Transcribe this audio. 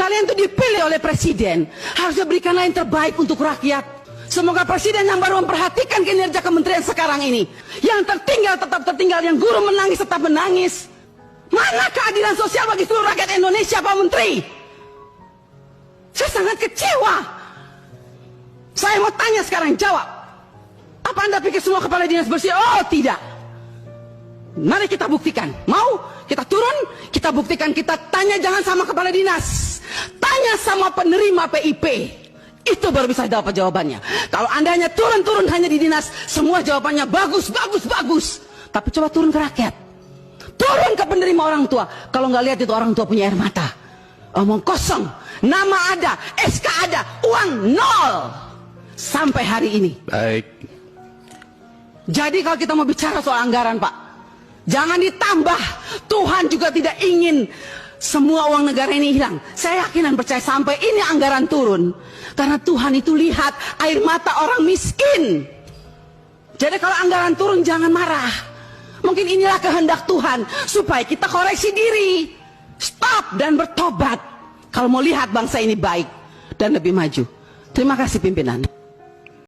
Kalian tuh dipilih oleh presiden, harusnya berikanlah yang terbaik untuk rakyat. Semoga presiden yang baru memperhatikan kinerja kementerian sekarang ini. Yang tertinggal tetap tertinggal, yang guru menangis tetap menangis. Mana keadilan sosial bagi seluruh rakyat Indonesia, Pak Menteri? Saya sangat kecewa. Saya mau tanya sekarang, jawab. Apa Anda pikir semua kepala dinas bersih? Oh tidak. Mari kita buktikan. Mau? Kita turun, kita buktikan, kita tanya jangan sama kepala dinas. Tanya sama penerima PIP. Itu baru bisa dapat jawabannya. Kalau Anda hanya turun-turun hanya di dinas, semua jawabannya bagus, bagus, bagus. Tapi coba turun ke rakyat. Turun ke penerima orang tua. Kalau nggak lihat itu orang tua punya air mata. Omong kosong. Nama ada, SK ada, uang nol. Sampai hari ini. Baik. Jadi kalau kita mau bicara soal anggaran, Pak, jangan ditambah. Tuhan juga tidak ingin semua uang negara ini hilang. Saya yakin dan percaya sampai ini anggaran turun. Karena Tuhan itu lihat air mata orang miskin. Jadi kalau anggaran turun jangan marah. Mungkin inilah kehendak Tuhan supaya kita koreksi diri. Stop dan bertobat. Kalau mau lihat bangsa ini baik dan lebih maju. Terima kasih pimpinan.